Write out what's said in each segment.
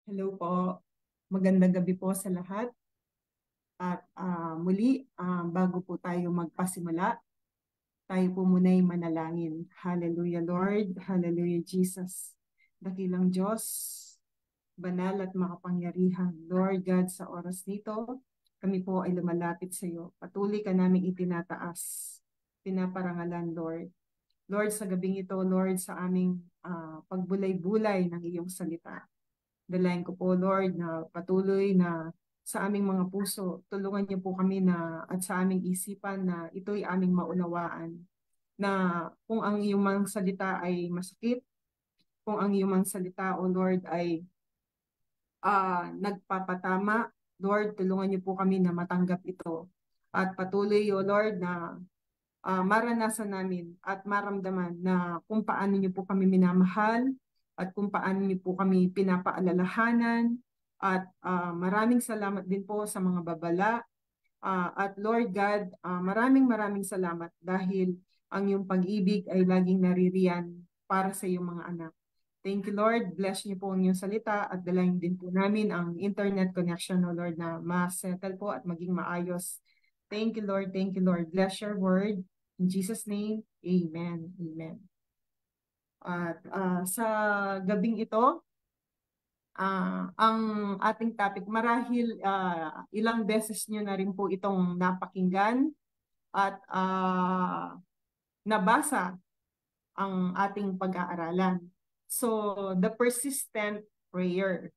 Hello po. Magandang gabi po sa lahat. At muli, bago po tayo magpasimula, tayo po muna'y manalangin. Hallelujah Lord, Hallelujah Jesus. Dakilang Diyos, banal at makapangyarihan. Lord God, sa oras nito, kami po ay lumalapit sa iyo. Patuloy ka namin itinataas, pinaparangalan, Lord. Lord, sa gabing ito, Lord, sa aming pagbulay-bulay ng iyong salita. Dalayan ko po, Lord, na patuloy na sa aming mga puso, tulungan niyo po kami na at sa aming isipan na ito'y aming maunawaan. Na kung ang iyong mga salita ay masakit, kung ang iyong mga salita, O Lord, ay nagpapatama, Lord, tulungan niyo po kami na matanggap ito. At patuloy, O Lord, na maranasan namin at maramdaman na kung paano niyo po kami minamahal at kung paano niyo po kami pinapaalalahanan. At maraming salamat din po sa mga babala. At Lord God, maraming salamat dahil ang iyong pag-ibig ay laging naririyan para sa iyong mga anak. Thank you, Lord. Bless niyo po ang iyong salita at dalayan din po namin ang internet connection, O Lord, na ma-settle po at maging maayos. Thank you, Lord. Thank you, Lord. Bless your word. In Jesus' name, Amen. Amen. At sa gabing ito, ang ating topic, marahil ilang beses nyo na rin po itong napakinggan at nabasa ang ating pag-aaralan. So, the persistent prayer.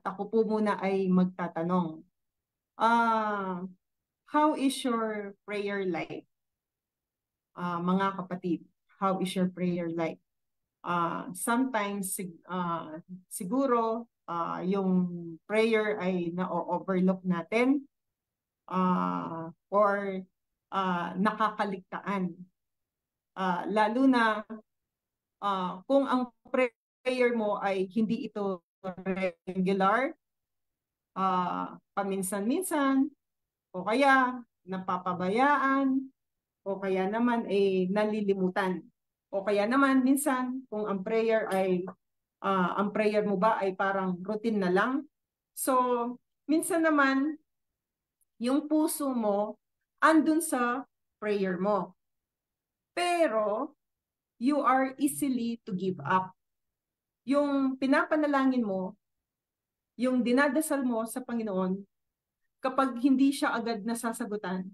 Ako po muna ay magtatanong. How is your prayer life? Mga kapatid, how is your prayer life? Sometimes siguro yung prayer ay na-overlook natin or nakakaligtaan. Lalo na kung ang prayer mo ay hindi ito regular, paminsan-minsan, o kaya napapabayaan, o kaya naman nalilimutan. O kaya naman minsan kung ang prayer ay ang prayer mo ba ay parang routine na lang. So, minsan naman yung puso mo andun sa prayer mo. Pero you are easily to give up. Yung pinapanalangin mo, yung dinadasal mo sa Panginoon, kapag hindi siya agad nasasagutan,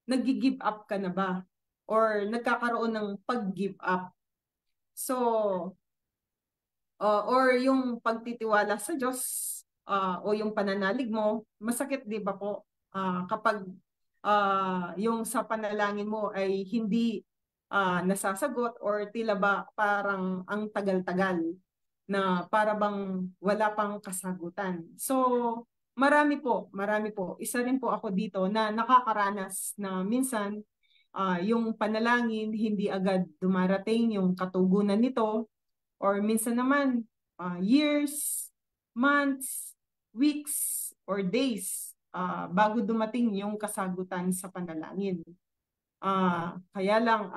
nag-give up ka na ba? Or nagkakaroon ng pag-give up? So, or yung pagtitiwala sa Diyos o yung pananalig mo, masakit di ba po? Kapag yung sa panalangin mo ay hindi nasasagot or tila ba parang ang tagal-tagal na para bang wala pang kasagutan. So, marami po. Isa rin po ako dito na nakakaranas na minsan yung panalangin hindi agad dumarating yung katugunan nito or minsan naman years, months, weeks, or days bago dumating yung kasagutan sa panalangin. Kaya lang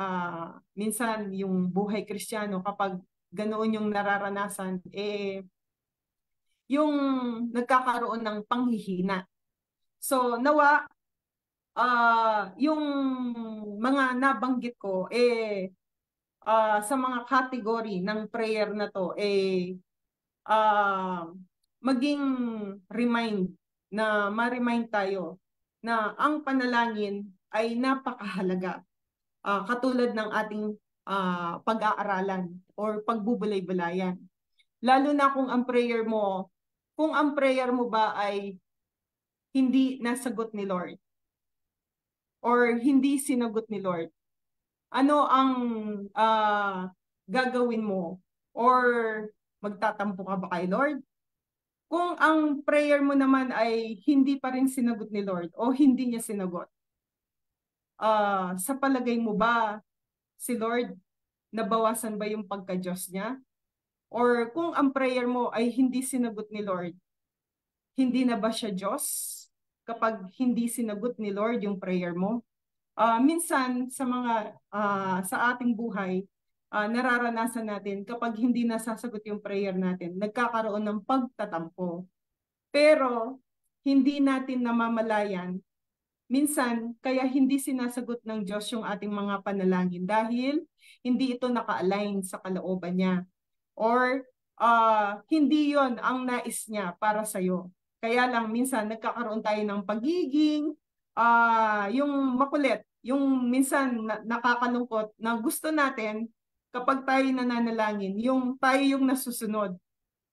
minsan yung buhay Kristiyano kapag ganoon yung nararanasan, yung nagkakaroon ng panghihina. So nawa, yung mga nabanggit ko, sa mga category ng prayer na to, uh, maging ma-remind tayo na ang panalangin ay napakahalaga. Katulad ng ating pag-aaralan or pagbubulay-bulayan. Lalo na kung ang prayer mo ba ay hindi nasagot ni Lord or hindi sinagot ni Lord. Ano ang gagawin mo? Or magtatampo ka ba kay Lord? Kung ang prayer mo naman ay hindi pa rin sinagot ni Lord o hindi niya sinagot, sa palagay mo ba si Lord, nabawasan ba yung pagka-Diyos niya? Or kung ang prayer mo ay hindi sinagot ni Lord, hindi na ba siya Diyos kapag hindi sinagot ni Lord yung prayer mo? Minsan sa ating buhay, nararanasan natin kapag hindi nasasagot yung prayer natin. Nagkakaroon ng pagtatampo. Pero hindi natin namamalayan minsan kaya hindi sinasagot ng Diyos yung ating mga panalangin dahil hindi ito naka-align sa kalooban niya or hindi yon ang nais niya para sa'yo. Kaya lang minsan nagkakaroon tayo ng pagiging yung makulit, yung minsan nakakalungkot na gusto natin kapag tayo nananalangin, yung tayo yung nasusunod.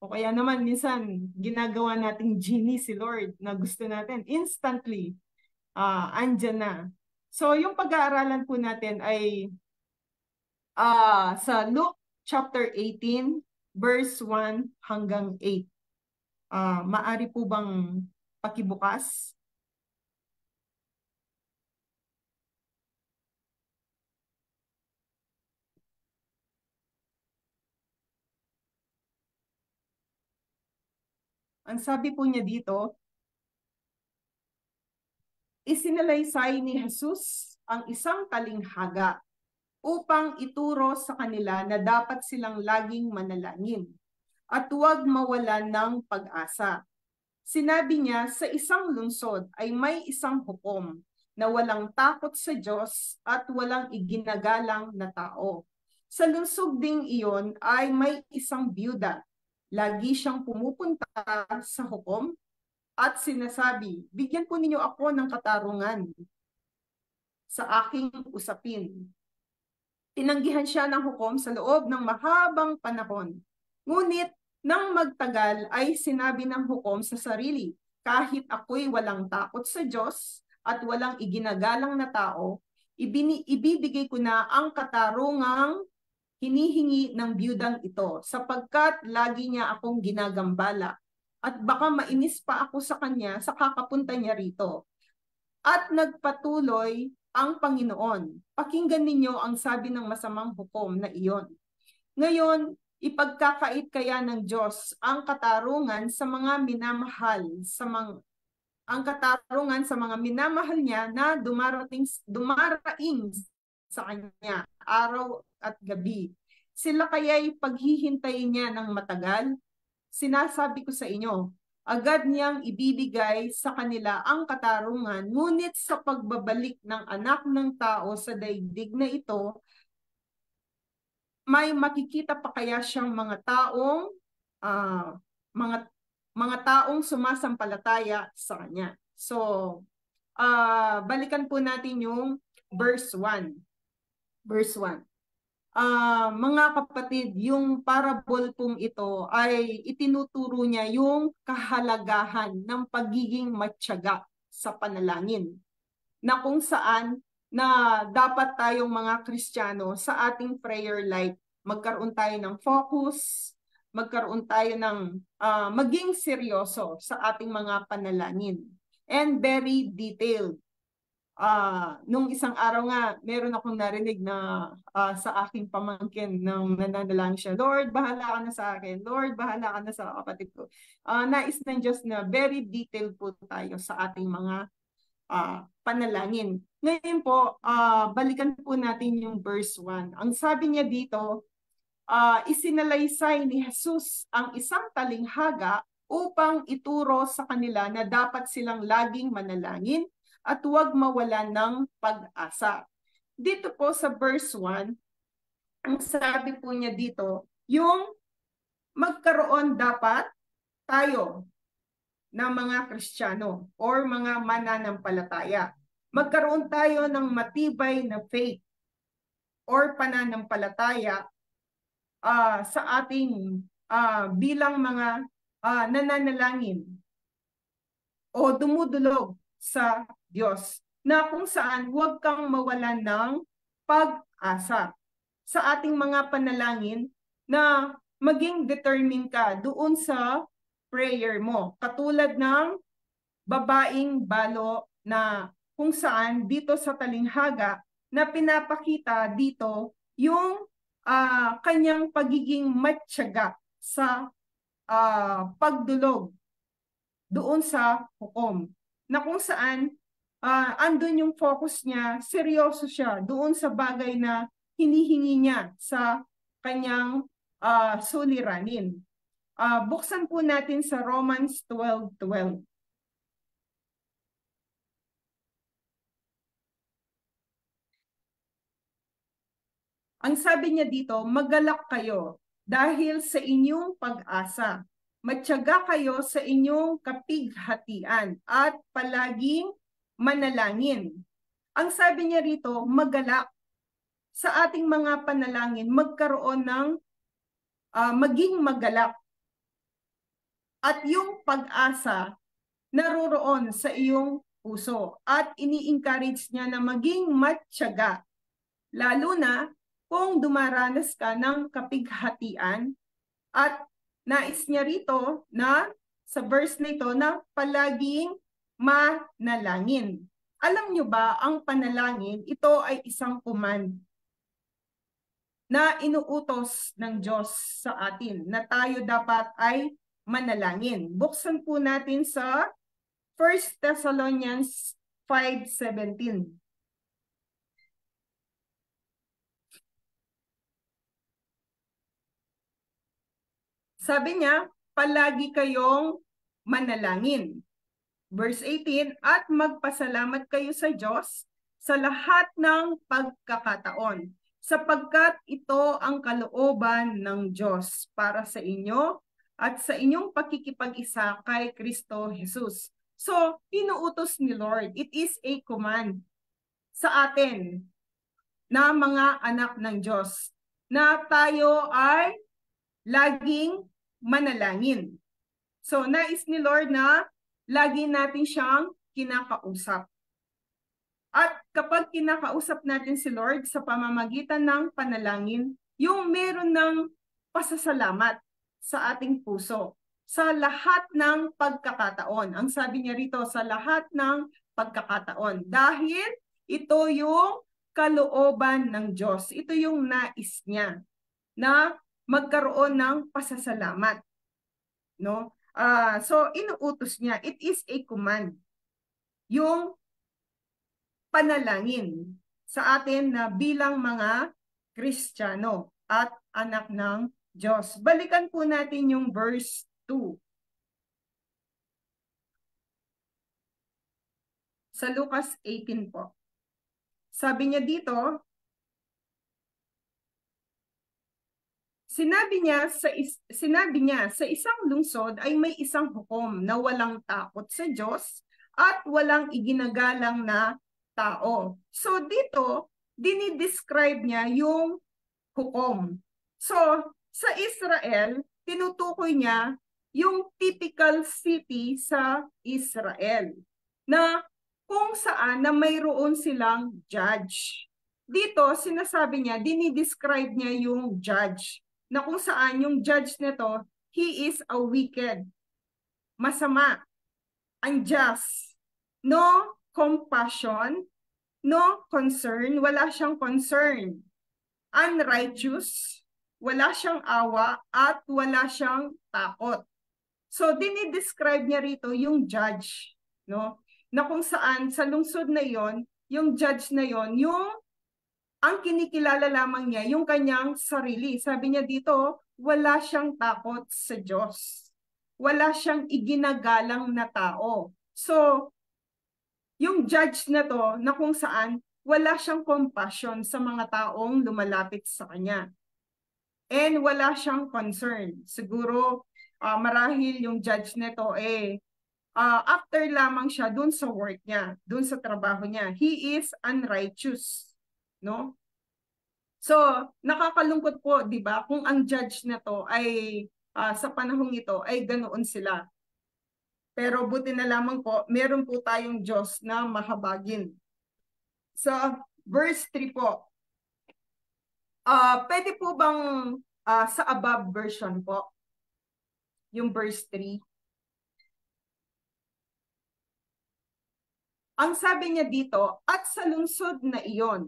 O kaya naman minsan ginagawa nating genie si Lord na gusto natin instantly andyan na. So yung pag-aaralan po natin ay sa Luke chapter 18 verse 1 hanggang 8. Maari po bang pakibukas? Ang sabi po niya dito, isinalaysay ni Jesus ang isang talinghaga upang ituro sa kanila na dapat silang laging manalangin at huwag mawalan ng pag-asa. Sinabi niya sa isang lungsod ay may isang hukom na walang takot sa Diyos at walang iginagalang na tao. Sa lungsod ding iyon ay may isang byuda. Lagi siyang pumupunta sa hukom at sinasabi, bigyan po ninyo ako ng katarungan sa aking usapin. Tinanggihan siya ng hukom sa loob ng mahabang panahon. Ngunit nang magtagal ay sinabi ng hukom sa sarili, kahit ako'y walang takot sa Diyos at walang iginagalang na tao, ibibigay ko na ang katarungang hinihingi ng biyudang ito sapagkat lagi niya akong ginagambala at baka mainis pa ako sa kanya sa kakapunta niya rito. At nagpatuloy ang Panginoon. Pakinggan ninyo ang sabi ng masamang hukom na iyon. Ngayon, ipagkakait kaya ng Diyos ang katarungan sa mga minamahal, ang katarungan sa mga minamahal niya na dumaraing sa kanya araw at gabi. Sila kaya'y paghihintayin niya ng matagal? Sinasabi ko sa inyo, agad niyang ibibigay sa kanila ang katarungan, ngunit sa pagbabalik ng anak ng tao sa daigdig na ito, may makikita pa kaya siyang mga taong sumasampalataya sa kanya. So, balikan po natin yung verse 1. Verse 1. Mga kapatid, yung parable pong ito ay itinuturo niya yung kahalagahan ng pagiging matyaga sa panalangin. Na kung saan na dapat tayong mga Kristiyano sa ating prayer life, magkaroon tayo ng focus, magkaroon tayo ng maging seryoso sa ating mga panalangin. And very detailed. Nung isang araw nga, meron akong narinig na sa aking pamangkin nang nananalangin siya, Lord, bahala ka na sa akin. Lord, bahala ka na sa kapatid ko. Nais ng Diyos na very detailed po tayo sa ating mga panalangin. Ngayon po, balikan po natin yung verse 1. Ang sabi niya dito, isinalaysay ni Jesus ang isang talinghaga upang ituro sa kanila na dapat silang laging manalangin at huwag mawalan ng pag-asa. Dito po sa verse 1, ang sabi po niya dito, yung magkaroon dapat tayo ng mga Kristiyano or mga mananampalataya. Magkaroon tayo ng matibay na faith or pananampalataya sa ating bilang mga nananalangin o dumudulog sa Diyos na kung saan huwag kang mawalan ng pag-asa sa ating mga panalangin na maging determined ka doon sa prayer mo. Katulad ng babaeng balo na kung saan dito sa talinghaga na pinapakita dito yung kanyang pagiging matyaga sa pagdulog doon sa hukom. Na kung saan andun yung focus niya, seryoso siya doon sa bagay na hinihingi niya sa kanyang suliranin. Buksan po natin sa Romans 12:12. Ang sabi niya dito, magalak kayo dahil sa inyong pag-asa. Matyaga kayo sa inyong kapighatian at palaging manalangin. Ang sabi niya rito, magalak sa ating mga panalangin, magkaroon ng maging magalak. At yung pag-asa naroroon sa iyong puso at ini-encourage niya na maging matyaga. Lalo na kung dumaranas ka ng kapighatian at nais niya rito na sa verse nito na palaging manalangin. Alam niyo ba, ang panalangin, ito ay isang command na inuutos ng Diyos sa atin na tayo dapat ay manalangin. Buksan po natin sa 1 Thessalonians 5:17. Sabi niya, palagi kayong manalangin. Verse 18, at magpasalamat kayo sa Diyos sa lahat ng pagkakataon, sapagkat ito ang kalooban ng Diyos para sa inyo at sa inyong pakikipag-isa kay Kristo Jesus. So, inuutos ni Lord, it is a command sa atin na mga anak ng Diyos na tayo ay laging manalangin. So, nais ni Lord na lagi natin siyang kinakausap. At kapag kinakausap natin si Lord sa pamamagitan ng panalangin, yung meron ng pasasalamat sa ating puso sa lahat ng pagkakataon. Ang sabi niya rito, sa lahat ng pagkakataon. Dahil ito yung kalooban ng Diyos. Ito yung nais niya na magkaroon ng pasasalamat, no? So inuutos niya, it is a command, yung panalangin sa atin na bilang mga Kristiyano at anak ng Diyos. Balikan po natin yung verse 2. Sa Lucas 18 po. Sabi niya dito, Sinabi niya sa isang lungsod ay may isang hukom na walang takot sa Diyos at walang iginagalang na tao. So dito, dinidescribe niya yung hukom. So sa Israel, tinutukoy niya yung typical city sa Israel na kung saan na mayroon silang judge. Dito, sinasabi niya, dinidescribe niya yung judge na kung saan yung judge nito, he is a wicked, masama, unjust, no compassion, no concern, wala siyang concern, unrighteous, wala siyang awa, at wala siyang takot. So, dinidescribe niya rito yung judge, no? Na kung saan sa lungsod na yon, yung judge na yon, yung ang kinikilala lamang niya, yung kanyang sarili. Sabi niya dito, wala siyang takot sa Diyos. Wala siyang iginagalang na tao. So, yung judge na to, na kung saan, wala siyang compassion sa mga taong lumalapit sa kanya. And wala siyang concern. Siguro, marahil yung judge nito after lamang siya dun sa work niya, dun sa trabaho niya. He is unrighteous. No? So, nakakalungkot po, 'di ba? Kung ang judge na to ay sa panahong ito ay ganoon sila. Pero buti na lamang po, meron po tayong Diyos na mahabagin. So, verse 3 po. Pwede po bang sa above version po? Yung verse 3. Ang sabi niya dito, at sa lungsod na iyon,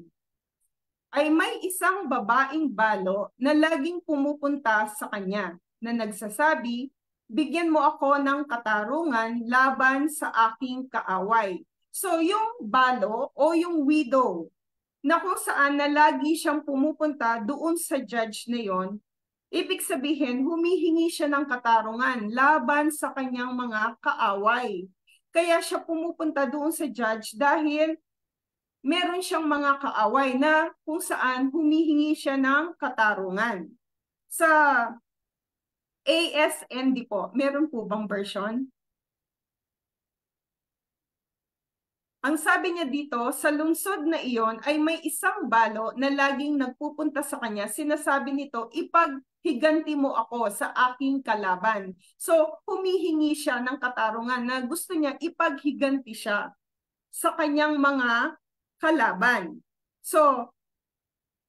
ay may isang babaeng balo na laging pumupunta sa kanya na nagsasabi, bigyan mo ako ng katarungan laban sa aking kaaway. So yung balo o yung widow na kung saan na lagi siyang pumupunta doon sa judge na yon, ibig sabihin, humihingi siya ng katarungan laban sa kanyang mga kaaway. Kaya siya pumupunta doon sa judge dahil meron siyang mga kaaway na kung saan humihingi siya ng katarungan. Sa ASND po, meron po bang version? Ang sabi niya dito, sa lungsod na iyon ay may isang balo na laging nagpupunta sa kanya. Sinasabi nito, ipaghiganti mo ako sa aking kalaban. So, humihingi siya ng katarungan na gusto niya ipaghiganti siya sa kanyang mga kalaban. So,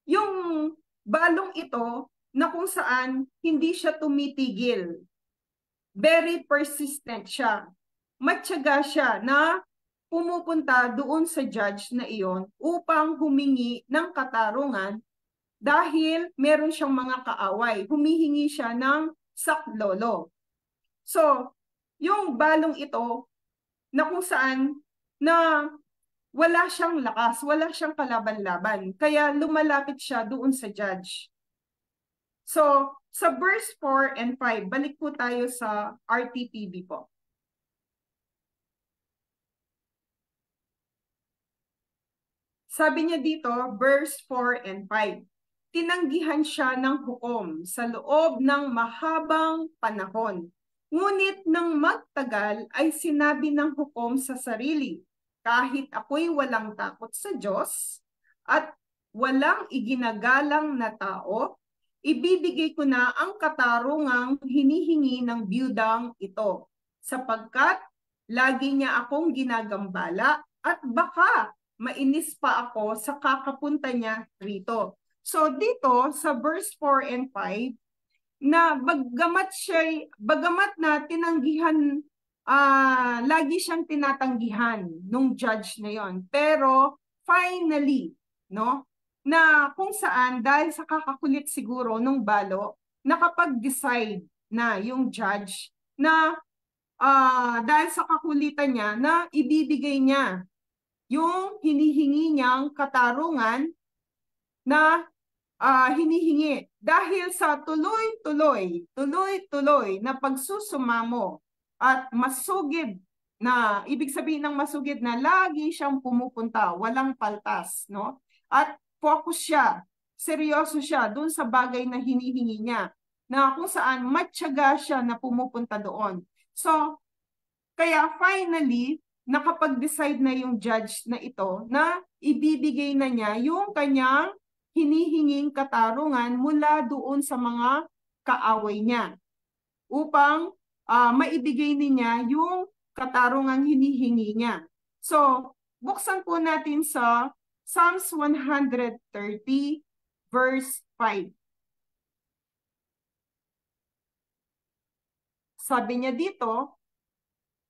yung balong ito na kung saan hindi siya tumitigil. Very persistent siya. Matyaga siya na pumupunta doon sa judge na iyon upang humingi ng katarungan dahil meron siyang mga kaaway. Humihingi siya ng saklolo. So, yung balong ito na kung saan na wala siyang lakas, wala siyang kalaban-laban. Kaya lumalapit siya doon sa judge. So, sa verse 4 and 5, balik po tayo sa RTPB po. Sabi niya dito, verse 4 and 5, tinanggihan siya ng hukom sa loob ng mahabang panahon. Ngunit nang magtagal ay sinabi ng hukom sa sarili, kahit ako'y walang takot sa Diyos at walang iginagalang na tao, ibibigay ko na ang katarungang hinihingi ng biyudang ito, sapagkat lagi niya akong ginagambala at baka mainis pa ako sa kakapunta niya rito. So dito sa verse 4 and 5, na bagamat na tinanggihan, lagi siyang tinatanggihan nung judge na yon. Pero finally, no, na kung saan dahil sa kakakulit siguro nung balo, nakapag-decide na yung judge na dahil sa kakulitan niya na ibibigay niya yung hinihingi niyang katarungan na hinihingi dahil sa tuloy-tuloy na pagsusumamo at masugid na, ibig sabihin ng masugid na lagi siyang pumupunta, walang paltas, no? At focus siya, seryoso siya dun sa bagay na hinihingi niya, na kung saan matyaga siya na pumupunta doon. So, kaya finally, nakapag-decide na yung judge na ito na ibibigay na niya yung kanyang hinihinging katarungan mula doon sa mga kaaway niya upang maibigay niya yung katarungang hinihingi niya. So, buksan po natin sa Psalms 130 verse 5. Sabi niya dito,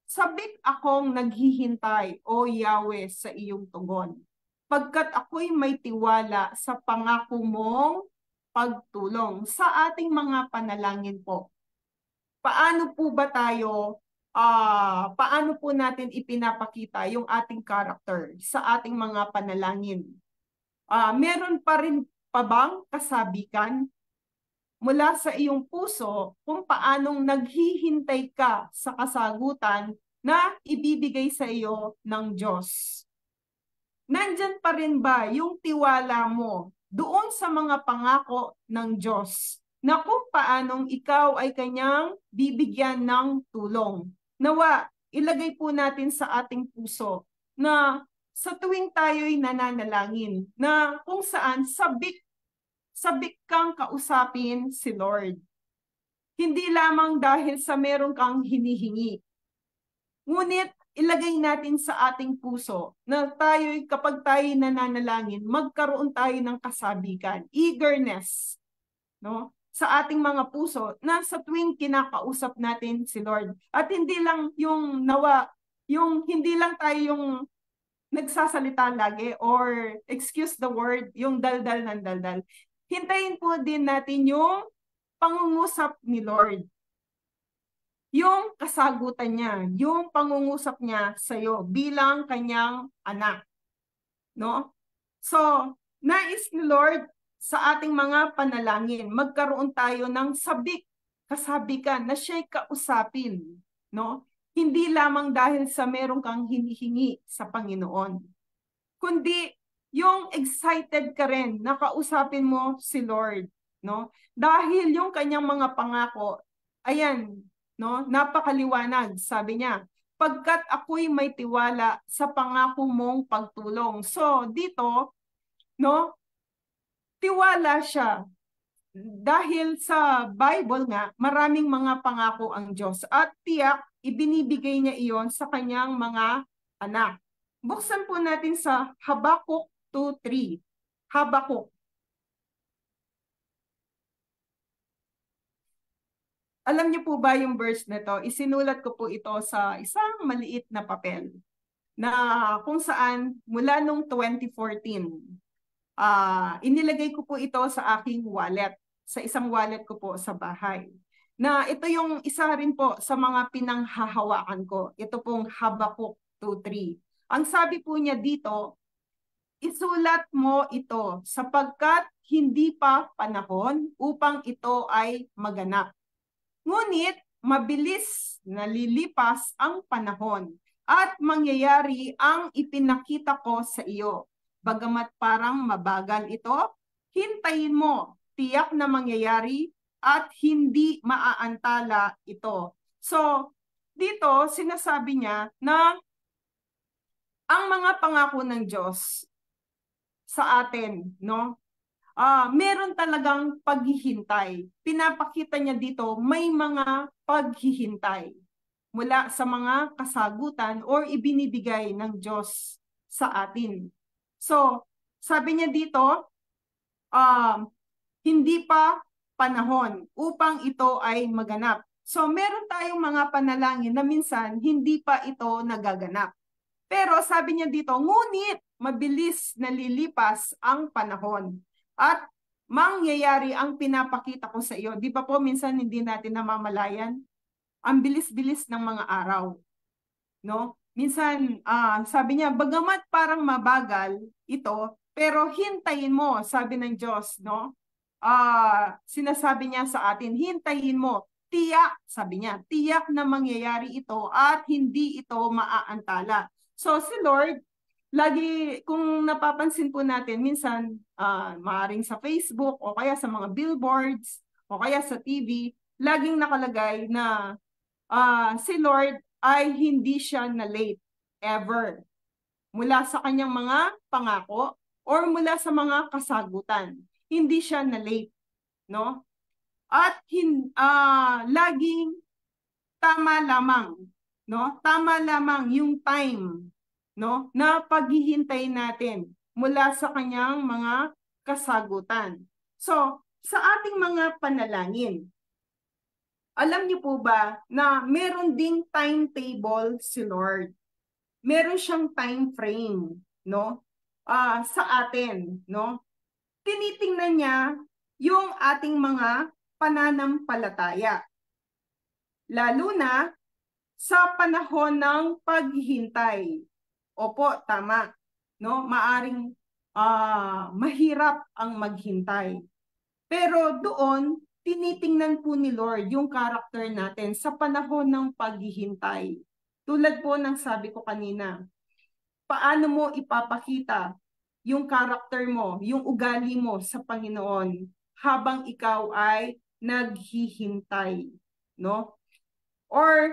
sabik akong naghihintay, O Yahweh, sa iyong tugon, pagkat ako'y may tiwala sa pangako mong pagtulong sa ating mga panalangin po. Paano po ba tayo, paano po natin ipinapakita yung ating character sa ating mga panalangin? Meron pa rin pa bang kasabikan mula sa iyong puso kung paanong naghihintay ka sa kasagutan na ibibigay sa iyo ng Diyos? Nandyan pa rin ba yung tiwala mo doon sa mga pangako ng Diyos na kung paanong ikaw ay kanyang bibigyan ng tulong? Nawa, ilagay po natin sa ating puso na sa tuwing tayo'y nananalangin na kung saan sabik kang kausapin si Lord. Hindi lamang dahil sa meron kang hinihingi. Ngunit ilagay natin sa ating puso na tayo'y kapag tayo'y nananalangin, magkaroon tayo ng kasabikan, eagerness, no? Sa ating mga puso na sa tuwing kinakausap natin si Lord. At hindi lang yung hindi lang tayo yung nagsasalita lagi or excuse the word, yung daldal ng daldal. Hintayin po din natin yung pangungusap ni Lord. Yung kasagutan niya, yung pangungusap niya sa iyo bilang kanyang anak. No? So, Nais ni Lord sa ating mga panalangin, magkaroon tayo ng kasabikan na siya'y kausapin, no? Hindi lamang dahil sa meron kang hinihingi sa Panginoon, kundi yung excited ka rin na kausapin mo si Lord, no? Dahil yung kanyang mga pangako, ayan, no? Napakaliwanag, sabi niya, pagkat ako'y may tiwala sa pangako mong pagtulong. So, dito, no? Tiwala siya. Dahil sa Bible nga, maraming mga pangako ang Diyos. At tiyak, ibinibigay niya iyon sa kanyang mga anak. Buksan po natin sa Habakuk 2:3. Habakuk. Alam niyo po ba yung verse na to? Isinulat ko po ito sa isang maliit na papel na kung saan mula nung 2014, inilagay ko po ito sa aking wallet, sa isang wallet ko po sa bahay. Na ito yung isa rin po sa mga pinanghahawakan ko. Ito pong Habakuk 2:3. Ang sabi po niya dito, isulat mo ito sapagkat hindi pa panahon upang ito ay maganap. Ngunit mabilis nalilipas ang panahon at mangyayari ang ipinakita ko sa iyo. Bagamat parang mabagal ito, hintayin mo, tiyak na mangyayari at hindi maaantala ito. So, dito sinasabi niya na ang mga pangako ng Diyos sa atin, no? Meron talagang paghihintay. Pinapakita niya dito, may mga paghihintay mula sa mga kasagutan or ibinibigay ng Diyos sa atin. So, sabi niya dito, hindi pa panahon upang ito ay maganap. So, meron tayong mga panalangin na minsan hindi pa ito nagaganap. Pero sabi niya dito, ngunit mabilis nalilipas ang panahon. At mangyayari ang pinapakita ko sa iyo. Di ba po minsan hindi natin namamalayan? Ang bilis-bilis ng mga araw. No? Minsan, sabi niya, bagamat parang mabagal ito, pero hintayin mo, sabi ng Diyos, no? Sinasabi niya sa atin, hintayin mo, tiyak, sabi niya, tiyak na mangyayari ito at hindi ito maaantala. So si Lord, lagi kung napapansin po natin, minsan maaring sa Facebook o kaya sa mga billboards o kaya sa TV, laging nakalagay na si Lord ay hindi siya na late ever mula sa kanyang mga pangako or mula sa mga kasagutan. Hindi siya na late, no? At laging tama lamang, no? Tama lamang yung time, no, na paghihintay natin mula sa kanyang mga kasagutan. So, sa ating mga panalangin, alam niyo po ba na meron ding timetable si Lord? Meron siyang time frame, no? Sa atin, no? Tinitingnan niya yung ating mga pananampalataya. Lalo na sa panahon ng paghihintay. Opo, tama. No? Maaring mahirap ang maghintay. Pero doon, tinitingnan po ni Lord yung character natin sa panahon ng paghihintay. Tulad po ng sabi ko kanina, paano mo ipapakita yung character mo, yung ugali mo sa Panginoon habang ikaw ay naghihintay, no? Or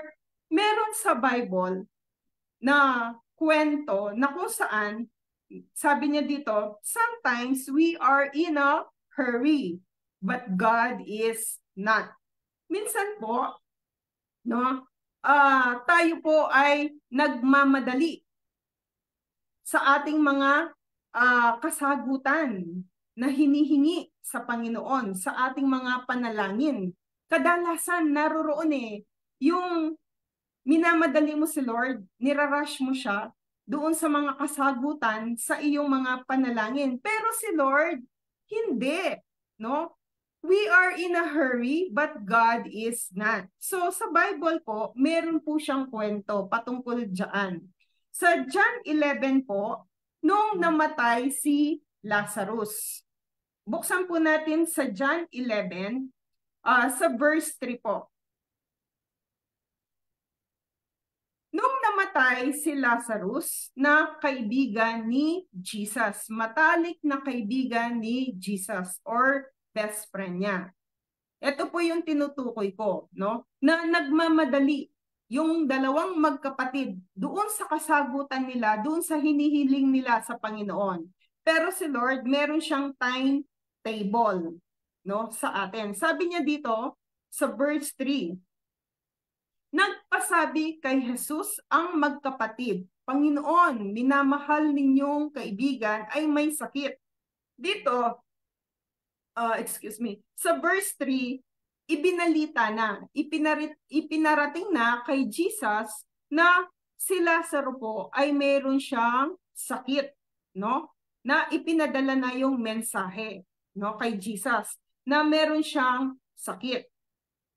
meron sa Bible na kwento na kung saan, sabi niya dito, sometimes we are in a hurry, but God is not. Minsan po, no, tayo po ay nagmamadali sa ating mga kasagutan na hinihingi sa Panginoon, sa ating mga panalangin. Kadalasan naroroon yung minamadali mo si Lord, nirarush mo siya doon sa mga kasagutan sa iyong mga panalangin. Pero si Lord, hindi, no? We are in a hurry, but God is not. So sa Bible po, meron po siyang kwento patungkol diyan. Sa John 11 po, nung namatay si Lazarus. Buksan po natin sa John 11, sa verse 3 po. Nung namatay si Lazarus na kaibigan ni Jesus, matalik na kaibigan ni Jesus or best friend niya. Ito po yung tinutukoy ko, no? Na nagmamadali yung dalawang magkapatid doon sa kasagutan nila, doon sa hinihiling nila sa Panginoon. Pero si Lord, meron siyang timetable, no, sa atin. Sabi niya dito sa verse 3, nagpasabi kay Jesus ang magkapatid, Panginoon, minamahal ninyong kaibigan ay may sakit. Dito, sa verse 3, ibinalita na, ipinarating na kay Jesus na si Lazaro po ay meron siyang sakit, no? Na ipinadala na yung mensahe, no, kay Jesus na meron siyang sakit.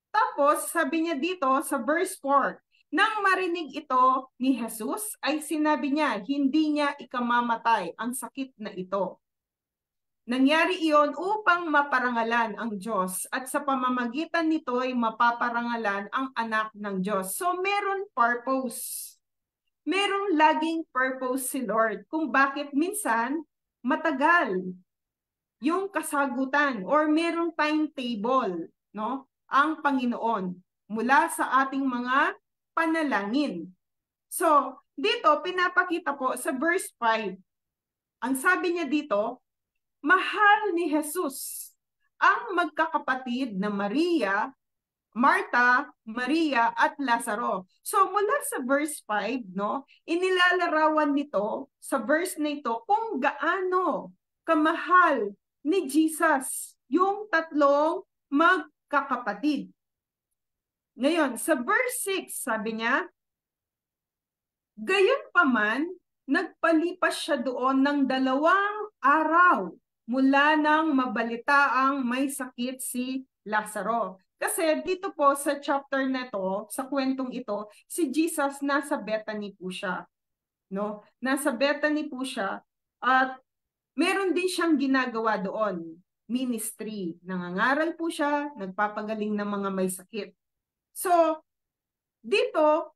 Tapos, sabi niya dito sa verse 4, nang marinig ito ni Jesus, ay sinabi niya, hindi niya ikamamatay ang sakit na ito. Nangyari iyon upang maparangalan ang Diyos at sa pamamagitan nito ay mapaparangalan ang anak ng Diyos. So, meron purpose. Merong laging purpose si Lord kung bakit minsan matagal yung kasagutan or merong timetable, no? Ang Panginoon mula sa ating mga panalangin. So, dito pinapakita po sa verse 5. Ang sabi niya dito, mahal ni Jesus ang magkakapatid na Maria, Marta, Maria at Lazaro. So mula sa verse 5, no, inilalarawan nito sa verse na ito kung gaano kamahal ni Jesus yung tatlong magkakapatid. Ngayon, sa verse 6, sabi niya, gayunpaman, nagpalipas siya doon ng 2 araw mula nang mabalitaang may sakit si Lazaro. Kasi dito po sa chapter na to, sa kwentong ito, si Jesus nasa Bethany po siya. No? Nasa Bethany po siya at meron din siyang ginagawa doon, ministry. Nangangaral po siya, nagpapagaling ng mga may sakit. So, dito,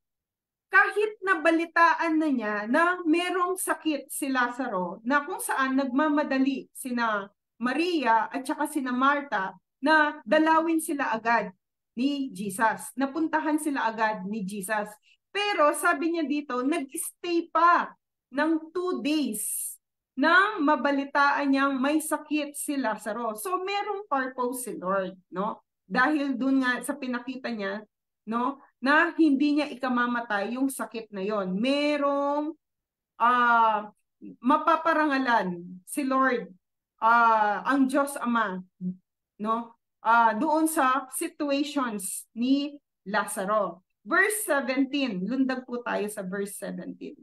kahit nabalitaan na niya na merong sakit si Lazaro, na kung saan nagmamadali sina Maria at saka sina Marta na dalawin sila agad ni Jesus. Napuntahan sila agad ni Jesus. Pero sabi niya dito, nag-stay pa ng 2 days nang mabalitaan niyang may sakit si Lazaro. So merong purpose si Lord, no? Dahil dun nga sa pinakita niya, no, na hindi niya ikamamatay yung sakit na yon. Merong mapaparangalan si Lord, ang Diyos Ama, no? Doon sa situations ni Lazaro. Verse 17, lundag po tayo sa verse 17.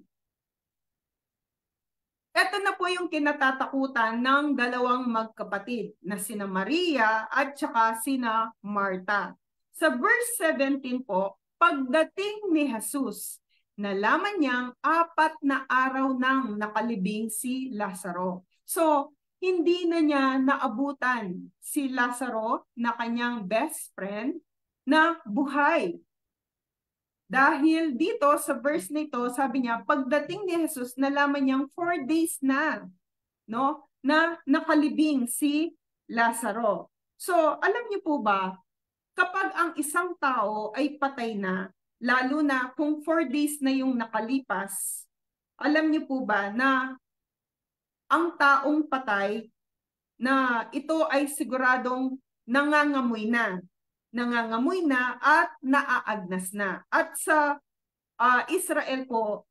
Ito na po yung kinatatakutan ng dalawang magkapatid na sina Maria at saka sina Marta. Sa verse 17 po, pagdating ni Jesus, nalaman niyang 4 na araw nang nakalibing si Lazaro. So, hindi na niya naabutan si Lazaro na kanyang best friend na buhay. Dahil dito sa verse nito, sabi niya, pagdating ni Jesus, nalaman niyang 4 days na, no, na nakalibing si Lazaro. So, alam niyo po ba, kapag ang isang tao ay patay na, lalo na kung 4 days na yung nakalipas, alam niyo po ba na ang taong patay na ito ay siguradong nangangamoy na at naaagnas na. At sa Israel po,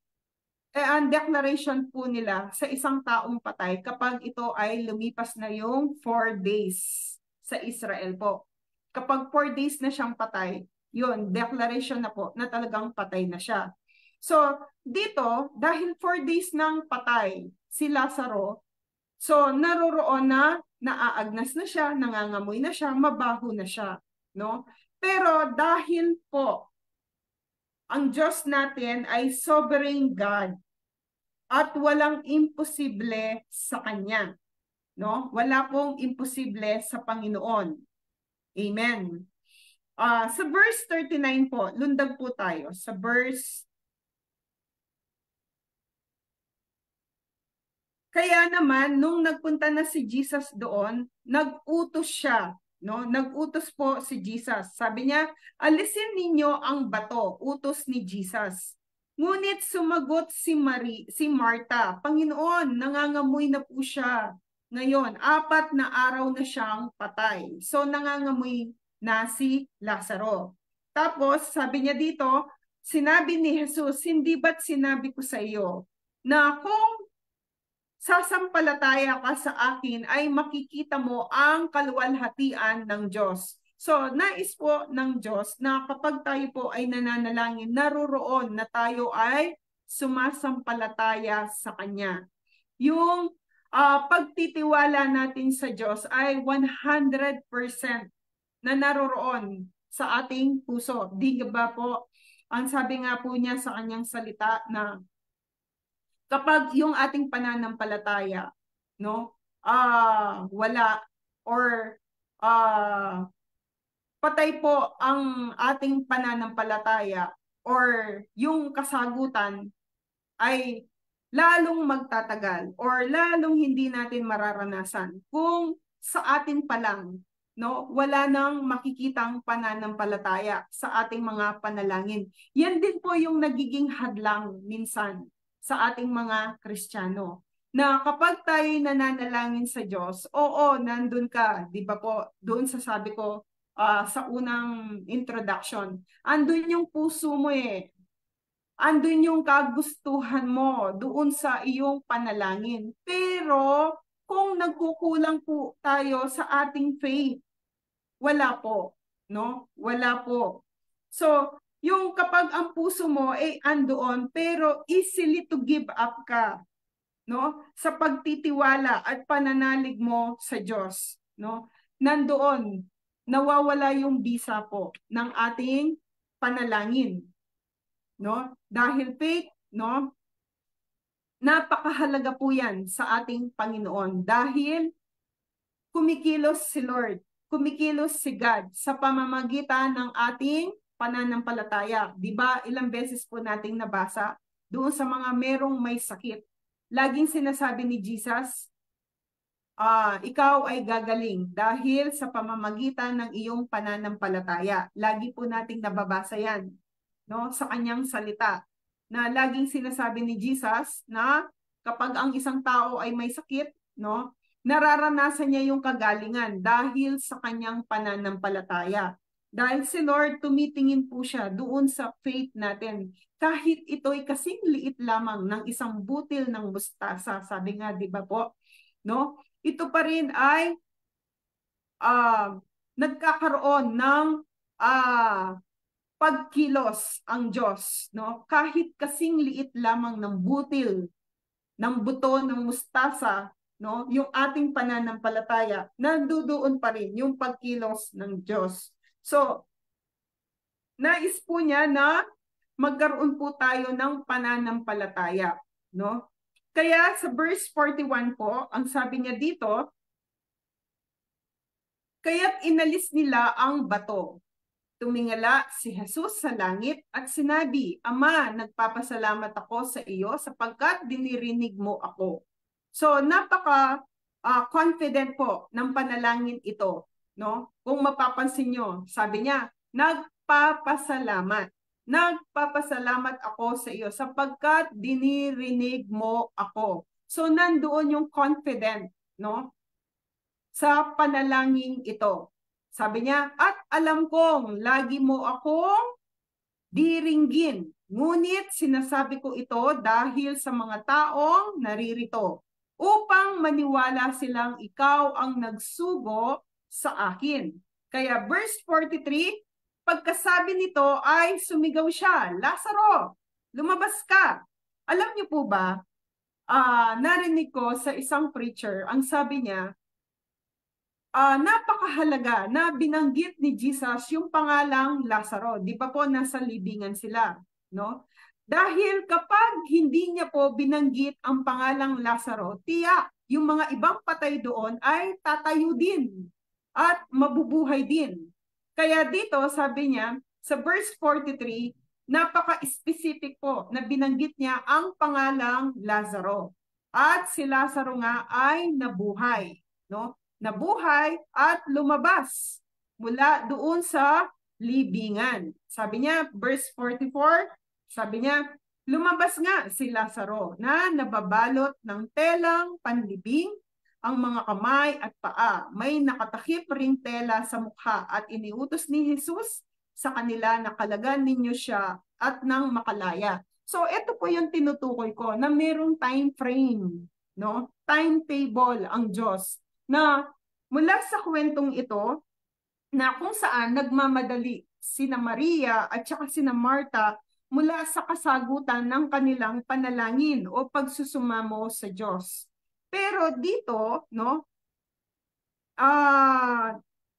ang declaration po nila sa isang taong patay kapag ito ay lumipas na yung 4 days sa Israel po. Kapag 4 days na siyang patay, yun, declaration na po na talagang patay na siya. So, dito, dahil 4 days nang patay si Lazaro, so naroroon na naaagnas na siya, nangangamoy na siya, mabaho na siya, no? Pero dahil po ang Diyos natin ay sovereign God at walang imposible sa Kanya. no? Wala pong imposible sa Panginoon. Amen. Sa verse 39 po, lundag po tayo. Sa verse Kaya naman, nung nagpunta na si Jesus doon, nag-utos siya. No? Nag-utos po si Jesus. Sabi niya, alisin ninyo ang bato, utos ni Jesus. Ngunit sumagot si Marta, Panginoon, nangangamoy na po siya. Ngayon, 4 na araw na siyang patay. So, nangangamoy na si Lazaro. Tapos, sabi niya dito, sinabi ni Jesus, hindi ba't sinabi ko sa iyo na kung sasampalataya ka sa akin ay makikita mo ang kaluwalhatian ng Diyos. So, nais po ng Diyos na kapag tayo po ay nananalangin, naroroon na tayo ay sumasampalataya sa Kanya. Yung pagtitiwala natin sa Diyos ay 100% na naroroon sa ating puso. Di ba po? Ang sabi nga po niya sa kanyang salita na kapag yung ating pananampalataya, no, wala or patay po ang ating pananampalataya or yung kasagutan ay lalong magtatagal or lalong hindi natin mararanasan kung sa atin pa lang, no, wala nang makikitang pananampalataya sa ating mga panalangin. Yan din po yung nagiging hadlang minsan sa ating mga Kristiyano. Na kapag tayo nananalangin sa Diyos, oo, nandun ka, di ba po, doon sa sabi ko sa unang introduction, andun yung puso mo eh, andun yung kagustuhan mo doon sa iyong panalangin. Pero kung nagkukulang po tayo sa ating faith, wala po, no? Wala po. So, yung kapag ang puso mo ay andoon pero easily to give up ka, no? Sa pagtitiwala at pananalig mo sa Diyos, no? Nandoon nawawala yung bisa po ng ating panalangin, no? Dahil faith, no? Napakahalaga po 'yan sa ating Panginoon dahil kumikilos si Lord, kumikilos si God sa pamamagitan ng ating pananampalataya. 'Di ba? Ilang beses po nating nabasa doon sa mga merong may sakit. Laging sinasabi ni Jesus, ikaw ay gagaling dahil sa pamamagitan ng iyong pananampalataya. Lagi po nating nababasa 'yan, no, sa kanyang salita na laging sinasabi ni Jesus na kapag ang isang tao ay may sakit, no, nararanasan niya yung kagalingan dahil sa kanyang pananampalataya. Dahil si Lord, tumitingin po siya doon sa faith natin. Kahit ito'y kasing liit lamang ng isang butil ng mustasa, sabi nga, di ba po? No? Ito pa rin ay nagkakaroon ng pagkilos ang Diyos, no? Kahit kasing liit lamang ng butil ng buto ng mustasa, no? Yung ating pananampalataya, nandoon pa rin yung pagkilos ng Diyos. So, nais po niya na magkaroon po tayo ng pananampalataya, no? Kaya sa verse 41 po, ang sabi niya dito, kaya't inalis nila ang bato. Tumingala si Jesus sa langit at sinabi, Ama, nagpapasalamat ako sa iyo sapagkat dinirinig mo ako. So, napaka-confident po ng panalangin ito, no? Kung mapapansin nyo, sabi niya, nagpapasalamat. Nagpapasalamat ako sa iyo sapagkat dinirinig mo ako. So, nandoon yung confident, no? Sa panalangin ito. Sabi niya, at alam kong lagi mo akong diringgin. Ngunit sinasabi ko ito dahil sa mga taong naririto upang maniwala silang ikaw ang nagsugo sa akin. Kaya verse 43, pagkasabi nito ay sumigaw siya, Lazaro, lumabas ka. Alam niyo po ba, narinig ko sa isang preacher, ang sabi niya, napakahalaga na binanggit ni Jesus yung pangalang Lazaro. Di ba po nasa libingan sila, no? Dahil kapag hindi niya po binanggit ang pangalang Lazaro, tiyak yung mga ibang patay doon ay tatayo din at mabubuhay din. Kaya dito sabi niya sa verse 43, napaka-specific po na binanggit niya ang pangalang Lazaro. At si Lazaro nga ay nabuhay, no? Nabuhay at lumabas mula doon sa libingan. Sabi niya, verse 44, sabi niya, lumabas nga si Lazaro na nababalot ng telang panlibing ang mga kamay at paa. May nakatakip ring tela sa mukha at iniutos ni Jesus sa kanila na kalagan ninyo siya at nang makalaya. So ito po yung tinutukoy ko na mayroong time frame, no? Timetable ang Diyos na mula sa kwentong ito na kung saan nagmamadali sina Maria at saka sina Marta mula sa kasagutan ng kanilang panalangin o pagsusumamo sa Diyos. Pero dito, no,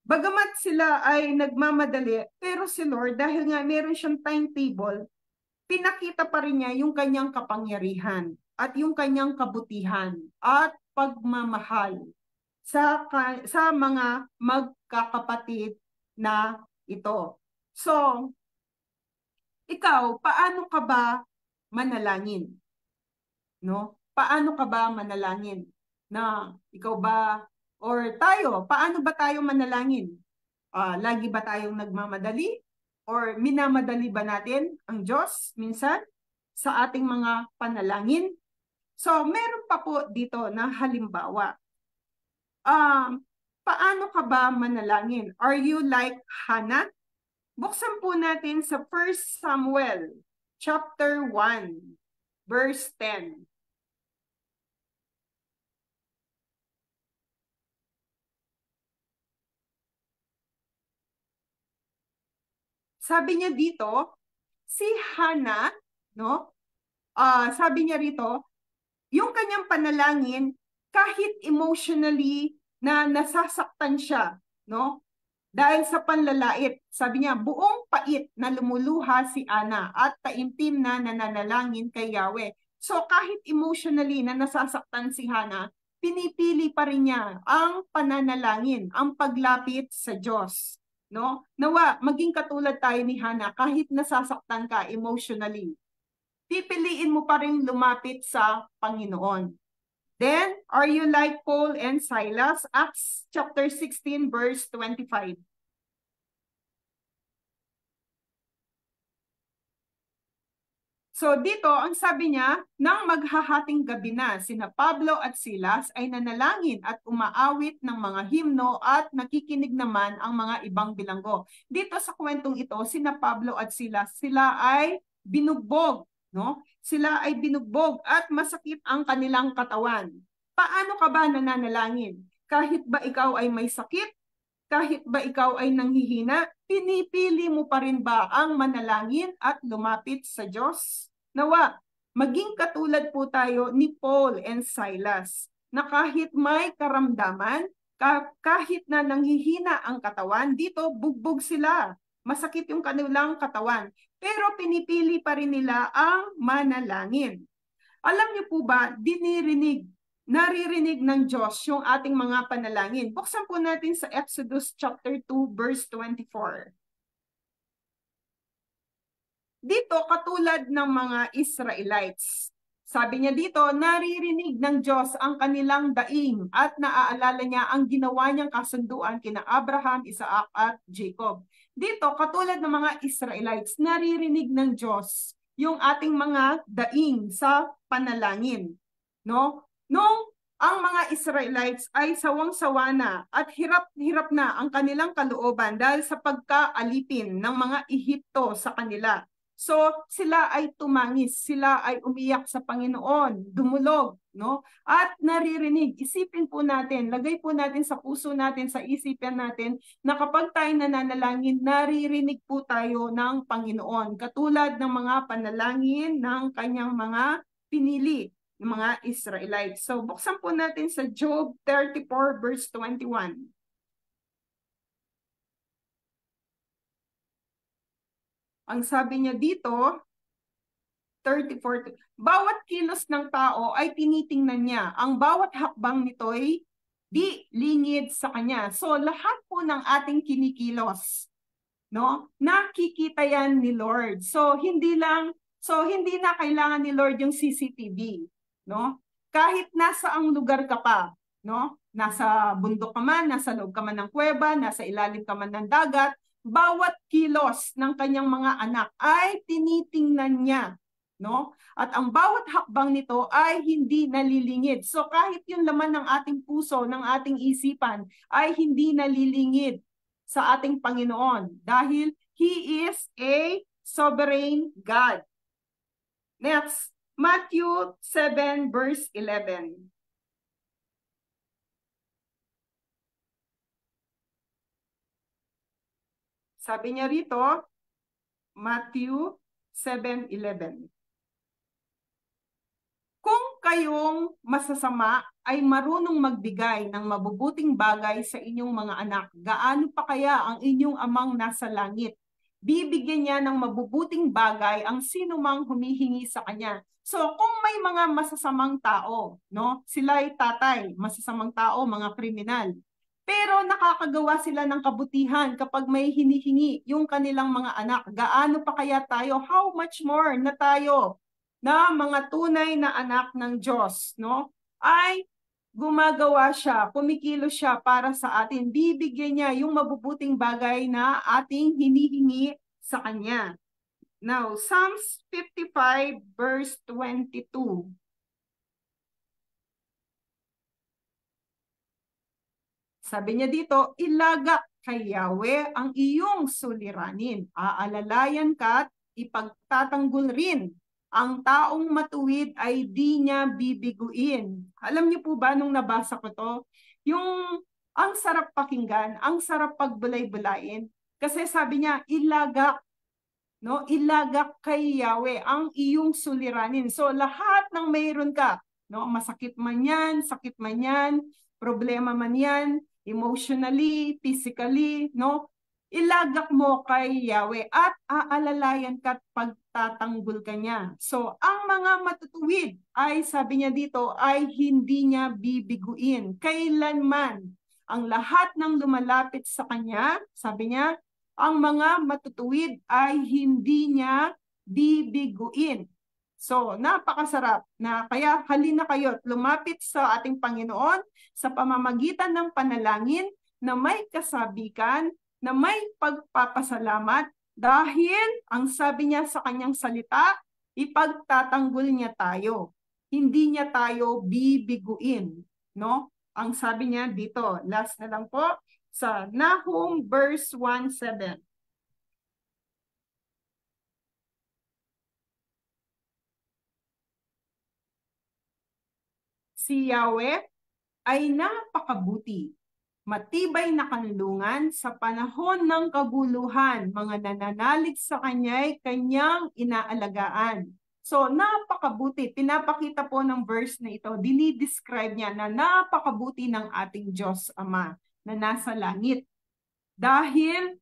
bagamat sila ay nagmamadali, pero si Lord, dahil nga meron siyang timetable, pinakita pa rin niya yung kanyang kapangyarihan at yung kanyang kabutihan at pagmamahal sa mga magkakapatid na ito. So, ikaw, paano ka ba manalangin? No? Paano ka ba manalangin? Na ikaw ba or tayo, paano ba tayo manalangin? Lagi ba tayong nagmamadali? Or minamadali ba natin ang Diyos minsan sa ating mga panalangin? So, meron pa po dito na halimbawa. Paano ka ba manalangin? Are you like Hannah? Buksan po natin sa 1 Samuel chapter 1, verse 10. Sabi niya dito, si Hannah, no? Sabi niya rito, yung kanyang panalangin, kahit emotionally na nasasaktan siya, no? Dahil sa panlalait, sabi niya, buong pait na lumuluha si Ana at taimtim na nananalangin kay Yahweh. So kahit emotionally na nasasaktan si Hana, pinipili pa rin niya ang pananalangin, ang paglapit sa Diyos. No? Nawa, maging katulad tayo ni Hana, kahit nasasaktan ka emotionally, pipiliin mo pa rin lumapit sa Panginoon. Then, are you like Paul and Silas? Acts chapter 16, verse 25. So dito, ang sabi niya, nang maghahating gabi na, sina Pablo at Silas ay nanalangin at umaawit ng mga himno at nakikinig naman ang mga ibang bilanggo. Dito sa kwentong ito, sina Pablo at Silas, sila ay binugbog, no? Sila ay binugbog at masakit ang kanilang katawan. Paano ka ba nananalangin? Kahit ba ikaw ay may sakit, kahit ba ikaw ay nanghihina, pinipili mo pa rin ba ang manalangin at lumapit sa Diyos? Nawa, maging katulad po tayo ni Paul and Silas, na kahit may karamdaman, kahit na nanghihina ang katawan, dito bugbog sila. Masakit yung kanilang katawan. Pero pinipili pa rin nila ang manalangin. Alam niyo po ba, naririnig ng Diyos yung ating mga panalangin. Buksan po natin sa Exodus chapter 2, verse 24. Dito, katulad ng mga Israelites, sabi niya dito, naririnig ng Diyos ang kanilang daing at naaalala niya ang ginawa niyang kasunduan kina Abraham, Isaac at Jacob. Dito, katulad ng mga Israelites, naririnig ng Diyos yung ating mga daing sa panalangin. No? Nung ang mga Israelites ay sawang-sawa na at hirap-hirap na ang kanilang kalooban dahil sa pagkaalipin ng mga Ehipto sa kanila. So, sila ay tumangis, sila ay umiyak sa Panginoon, dumulog, no? At naririnig, isipin po natin, lagay po natin sa puso natin, sa isipan natin, na kapag tayo nananalangin, naririnig po tayo ng Panginoon, katulad ng mga panalangin ng kanyang mga pinili, ng mga Israelites. So, buksan po natin sa Job 34 verse 21. Ang sabi niya dito, 30, 40. Bawat kilos ng tao ay tinitingnan niya. Ang bawat hakbang nito ay di lingid sa kanya. So lahat po ng ating kinikilos, no? Nakikita yan ni Lord. So hindi na kailangan ni Lord yung CCTV, no? Kahit nasa ang lugar ka pa, no? Nasa bundok ka man, nasa loob ka man ng kuweba, nasa ilalim ka man ng dagat, bawat kilos ng kanyang mga anak ay tinitingnan niya, no? At ang bawat hakbang nito ay hindi nalilingid. So kahit yung laman ng ating puso, ng ating isipan ay hindi nalilingid sa ating Panginoon dahil He is a sovereign God. Next, Matthew 7 verse 11. Sabi niya rito, Matthew 7:11. Kung kayong masasama ay marunong magbigay ng mabubuting bagay sa inyong mga anak, gaano pa kaya ang inyong amang nasa langit? Bibigyan niya ng mabubuting bagay ang sino mang humihingi sa kanya. So kung may mga masasamang tao, no? Sila ay tatay, masasamang tao, mga kriminal. Pero nakakagawa sila ng kabutihan kapag may hinihingi yung kanilang mga anak. Gaano pa kaya tayo? How much more na tayo na mga tunay na anak ng Diyos, no? Ay gumagawa siya, kumikilos siya para sa atin. Bibigyan niya yung mabubuting bagay na ating hinihingi sa Kanya. Now, Psalms 55 verse 22. Sabi niya dito, ilagak kay Yahweh ang iyong suliranin. Aalalayan ka at ipagtatanggol rin. Ang taong matuwid ay di niya bibiguin. Alam niyo po ba nung nabasa ko to? Yung ang sarap pakinggan, ang sarap pagbulay-bulayin. Kasi sabi niya, ilagak, no? Ilagak kay Yahweh ang iyong suliranin. So lahat ng mayroon ka, no? Masakit man yan, sakit man yan, problema man yan, emotionally, physically, no? Ilagak mo kay Yahweh at aalalayan ka at pagtatanggol ka niya. So, ang mga matutuwid ay, sabi niya dito, ay hindi niya bibiguin. Kailanman, ang lahat ng lumalapit sa kanya, sabi niya, ang mga matutuwid ay hindi niya bibiguin. So, napakasarap na kaya halina kayo at lumapit sa ating Panginoon sa pamamagitan ng panalangin na may kasabikan, na may pagpapasalamat dahil ang sabi niya sa kanyang salita, ipagtatanggol niya tayo. Hindi niya tayo bibiguin, no? Ang sabi niya dito, last na lang po, sa Nahum verse 1:7. Si Yahweh ay napakabuti, matibay na kanlungan sa panahon ng kaguluhan, mga nananalig sa kanya'y kanyang inaalagaan. So, napakabuti. Pinapakita po ng verse na ito, dinidescribe niya na napakabuti ng ating Diyos Ama na nasa langit. Dahil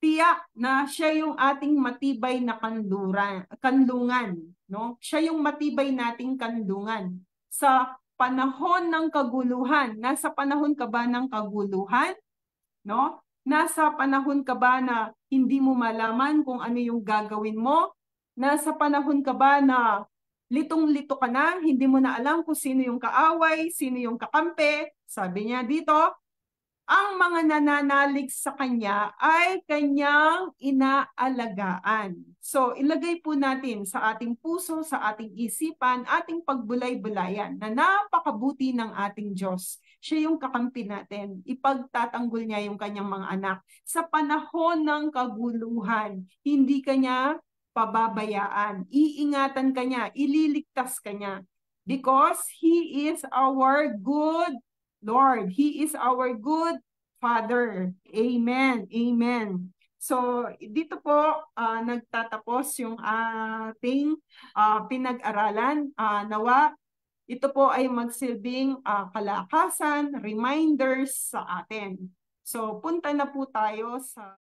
tiyak na siya yung ating matibay na kanlungan, no? Siya yung matibay nating kanlungan. Sa panahon ng kaguluhan, nasa panahon ka ba ng kaguluhan? No? Nasa panahon ka ba na hindi mo malaman kung ano yung gagawin mo? Nasa panahon ka ba na litong-lito ka na, hindi mo na alam kung sino yung kaaway, sino yung kakampi? Sabi niya dito, ang mga nananalig sa kanya ay kanyang inaalagaan. So, ilagay po natin sa ating puso, sa ating isipan, ating pagbulay-bulayan na napakabuti ng ating Diyos. Siya yung kakampi natin. Ipagtatanggol niya yung kanyang mga anak. Sa panahon ng kaguluhan, hindi kanya pababayaan. Iingatan kanya, ililigtas kanya. Because He is our good Lord. He is our good Father. Amen. Amen. So, dito po nagtatapos yung ating pinag-aralan. Nawa, ito po ay magsilbing kalakasan, reminders sa atin. So, punta na po tayo sa